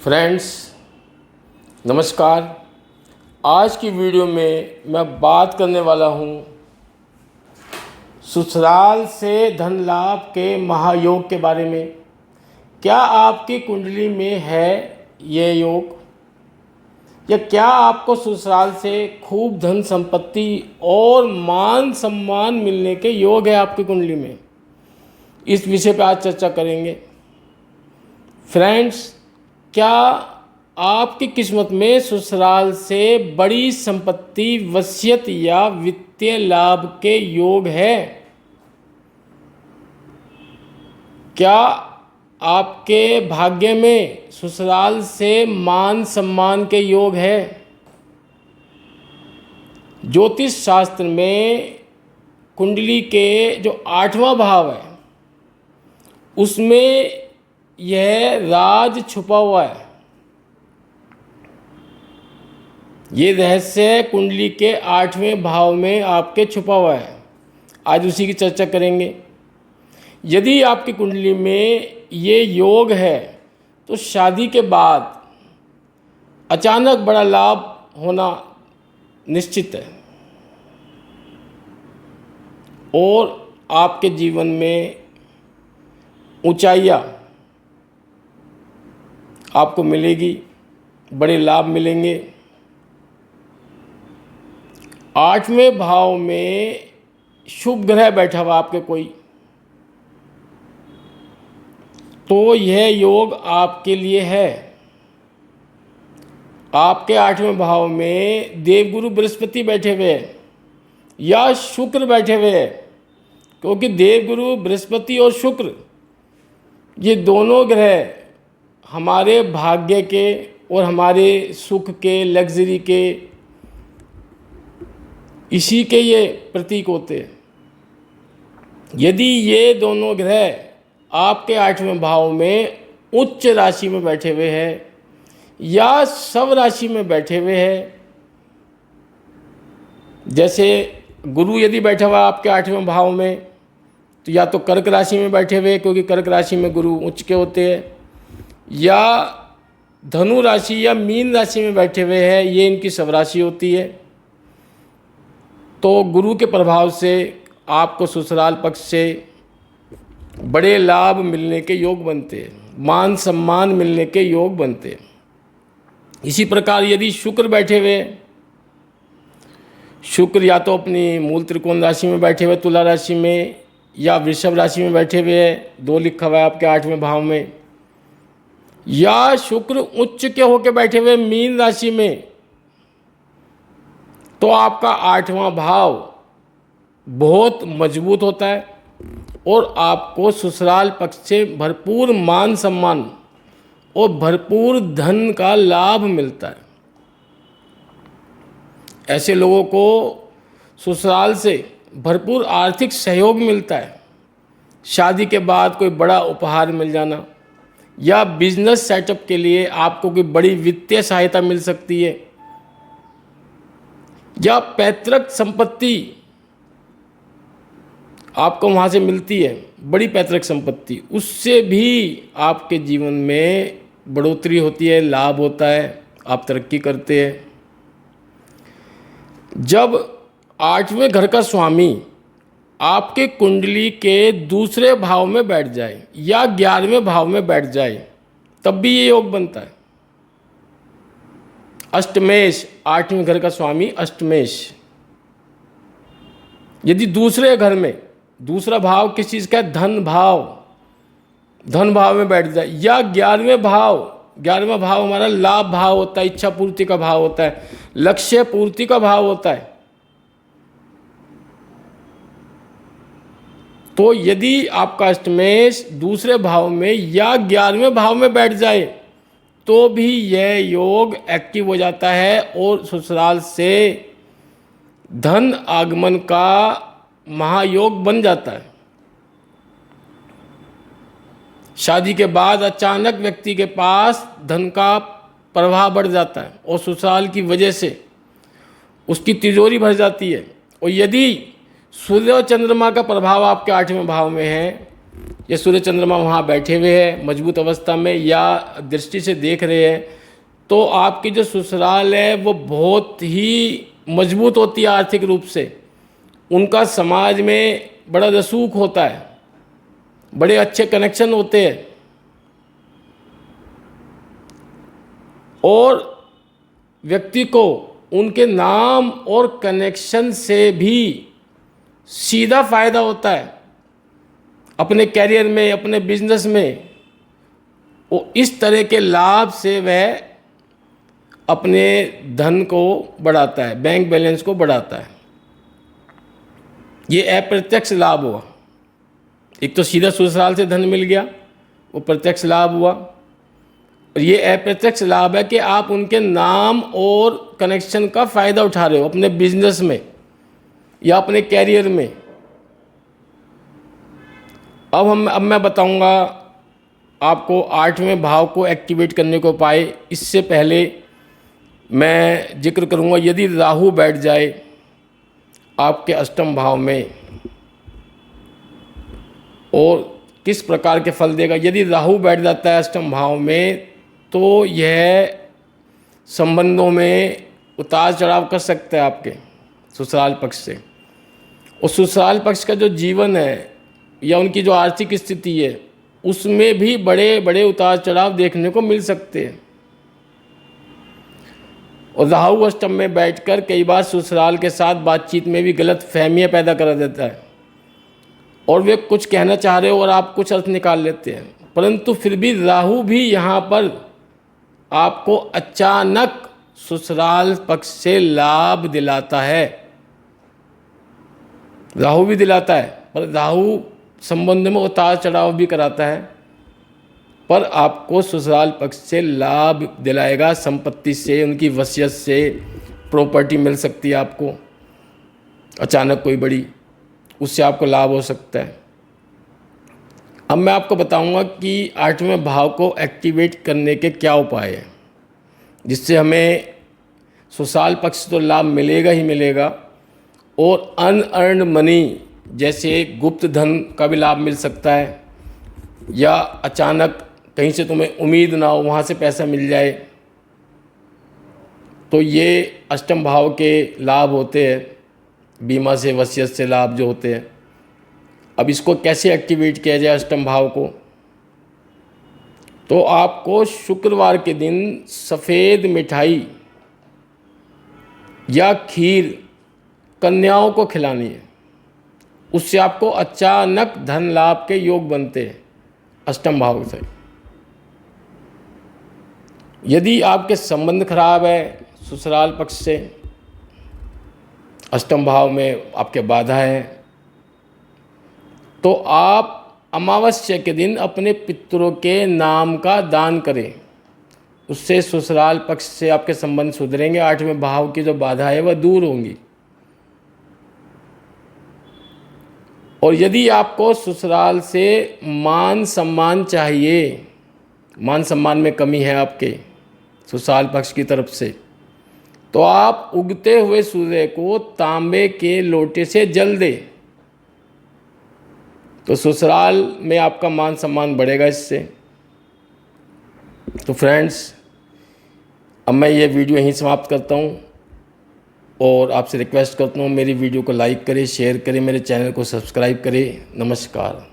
Friends नमस्कार। आज की वीडियो में मैं बात करने वाला हूँ ससुराल से धन लाभ के महायोग के बारे में। क्या आपकी कुंडली में है ये योग, या क्या आपको ससुराल से खूब धन संपत्ति और मान सम्मान मिलने के योग है आपकी कुंडली में? इस विषय पर आज चर्चा करेंगे। फ्रेंड्स, क्या आपकी किस्मत में ससुराल से बड़ी संपत्ति, वसीयत या वित्तीय लाभ के योग है? क्या आपके भाग्य में ससुराल से मान सम्मान के योग है? ज्योतिष शास्त्र में कुंडली के जो 8वां भाव है उसमें यह राज छुपा हुआ है। ये रहस्य कुंडली के 8वें भाव में आपके छुपा हुआ है। आज उसी की चर्चा करेंगे। यदि आपकी कुंडली में ये योग है तो शादी के बाद अचानक बड़ा लाभ होना निश्चित है और आपके जीवन में ऊंचाइयाँ आपको मिलेगी, बड़े लाभ मिलेंगे। 8वें भाव में शुभ ग्रह बैठा हुआ आपके कोई, तो यह योग आपके लिए है। आपके 8वें भाव में देवगुरु बृहस्पति बैठे हुए हैं या शुक्र बैठे हुए हैं, क्योंकि देवगुरु बृहस्पति और शुक्र ये दोनों ग्रह हमारे भाग्य के और हमारे सुख के, लग्जरी के, इसी के ये प्रतीक होते हैं। यदि ये दोनों ग्रह आपके 8वें भाव में उच्च राशि में बैठे हुए हैं या सब राशि में बैठे हुए हैं, जैसे गुरु यदि बैठा हुआ आपके 8वें भाव में तो या तो कर्क राशि में बैठे हुए, क्योंकि कर्क राशि में गुरु उच्च के होते हैं, या धनु राशि या मीन राशि में बैठे हुए हैं, ये इनकी सब राशि होती है। तो गुरु के प्रभाव से आपको ससुराल पक्ष से बड़े लाभ मिलने के योग बनते हैं, मान सम्मान मिलने के योग बनते हैं। इसी प्रकार यदि शुक्र बैठे हुए, शुक्र या तो अपनी मूल त्रिकोण राशि में बैठे हुए तुला राशि में या वृषभ राशि में बैठे हुए हैं, 2 लिखा हुआ है आपके 8वें भाव में, या शुक्र उच्च के होकर बैठे हुए मीन राशि में, तो आपका 8वां भाव बहुत मजबूत होता है और आपको ससुराल पक्ष से भरपूर मान सम्मान और भरपूर धन का लाभ मिलता है। ऐसे लोगों को ससुराल से भरपूर आर्थिक सहयोग मिलता है। शादी के बाद कोई बड़ा उपहार मिल जाना या बिजनेस सेटअप के लिए आपको कोई बड़ी वित्तीय सहायता मिल सकती है, या पैतृक संपत्ति आपको वहाँ से मिलती है, बड़ी पैतृक संपत्ति, उससे भी आपके जीवन में बढ़ोतरी होती है, लाभ होता है, आप तरक्की करते हैं। जब 8वें घर का स्वामी आपके कुंडली के दूसरे भाव में बैठ जाए या 11वें भाव में बैठ जाए, तब भी ये योग बनता है। अष्टमेश, 8वें घर का स्वामी अष्टमेश यदि दूसरे घर में, दूसरा भाव किस चीज़ का है? धन भाव, धन भाव में बैठ जाए, या 11वें भाव, 11वां भाव हमारा लाभ भाव होता है, इच्छा पूर्ति का भाव होता है, लक्ष्य पूर्ति का भाव होता है। तो यदि आपका अष्टमेश दूसरे भाव में या 11वें भाव में बैठ जाए तो भी यह योग एक्टिव हो जाता है और ससुराल से धन आगमन का महायोग बन जाता है। शादी के बाद अचानक व्यक्ति के पास धन का प्रवाह बढ़ जाता है और ससुराल की वजह से उसकी तिजोरी भर जाती है। और यदि सूर्य और चंद्रमा का प्रभाव आपके 8वें भाव में है ये सूर्य चंद्रमा वहाँ बैठे हुए हैं मजबूत अवस्था में या दृष्टि से देख रहे हैं, तो आपकी जो ससुराल है वो बहुत ही मजबूत होती है आर्थिक रूप से। उनका समाज में बड़ा रसूख होता है, बड़े अच्छे कनेक्शन होते हैं, और व्यक्ति को उनके नाम और कनेक्शन से भी सीधा फायदा होता है अपने कैरियर में, अपने बिजनेस में। वो इस तरह के लाभ से वह अपने धन को बढ़ाता है, बैंक बैलेंस को बढ़ाता है। ये अप्रत्यक्ष लाभ हुआ। एक तो सीधा ससुराल से धन मिल गया, वो प्रत्यक्ष लाभ हुआ, और ये अप्रत्यक्ष लाभ है कि आप उनके नाम और कनेक्शन का फ़ायदा उठा रहे हो अपने बिजनेस में या अपने कैरियर में। अब मैं बताऊंगा आपको 8वें भाव को एक्टिवेट करने को उपाय। इससे पहले मैं जिक्र करूंगा, यदि राहु बैठ जाए आपके अष्टम भाव में और किस प्रकार के फल देगा। यदि राहु बैठ जाता है अष्टम भाव में तो यह संबंधों में उतार चढ़ाव कर सकता है आपके ससुराल पक्ष से। और ससुराल पक्ष का जो जीवन है या उनकी जो आर्थिक स्थिति है उसमें भी बड़े बड़े उतार चढ़ाव देखने को मिल सकते हैं। और राहु अष्टम में बैठकर कई बार ससुराल के साथ बातचीत में भी गलत फहमियाँ पैदा करा देता है, और वे कुछ कहना चाह रहे हो और आप कुछ अर्थ निकाल लेते हैं, परंतु फिर भी राहु भी यहाँ पर आपको अचानक ससुराल पक्ष से लाभ दिलाता है। राहु भी दिलाता है, पर राहु संबंध में उतार चढ़ाव भी कराता है, पर आपको ससुराल पक्ष से लाभ दिलाएगा। संपत्ति से, उनकी वसीयत से प्रॉपर्टी मिल सकती है आपको, अचानक कोई बड़ी, उससे आपको लाभ हो सकता है। अब मैं आपको बताऊंगा कि 8वें भाव को एक्टिवेट करने के क्या उपाय हैं जिससे हमें ससुराल पक्ष से तो लाभ मिलेगा ही मिलेगा, और अनअर्न्ड मनी जैसे गुप्त धन का भी लाभ मिल सकता है, या अचानक कहीं से तुम्हें उम्मीद ना हो वहाँ से पैसा मिल जाए। तो ये अष्टम भाव के लाभ होते हैं, बीमा से, वसीयत से लाभ जो होते हैं। अब इसको कैसे एक्टिवेट किया जाए अष्टम भाव को, तो आपको शुक्रवार के दिन सफ़ेद मिठाई या खीर कन्याओं को खिलानी है। उससे आपको अचानक धन लाभ के योग बनते हैं अष्टम भाव से। यदि आपके संबंध खराब है ससुराल पक्ष से, अष्टम भाव में आपके बाधा है, तो आप अमावस्या के दिन अपने पितरों के नाम का दान करें। उससे ससुराल पक्ष से आपके संबंध सुधरेंगे, 8वें भाव की जो बाधा है वह दूर होंगी। और यदि आपको ससुराल से मान सम्मान चाहिए, मान सम्मान में कमी है आपके ससुराल पक्ष की तरफ से, तो आप उगते हुए सूर्य को तांबे के लोटे से जल दें, तो ससुराल में आपका मान सम्मान बढ़ेगा इससे। तो फ्रेंड्स, अब मैं ये वीडियो यहीं समाप्त करता हूँ और आपसे रिक्वेस्ट करता हूँ मेरी वीडियो को लाइक करें, शेयर करें, मेरे चैनल को सब्सक्राइब करें। नमस्कार।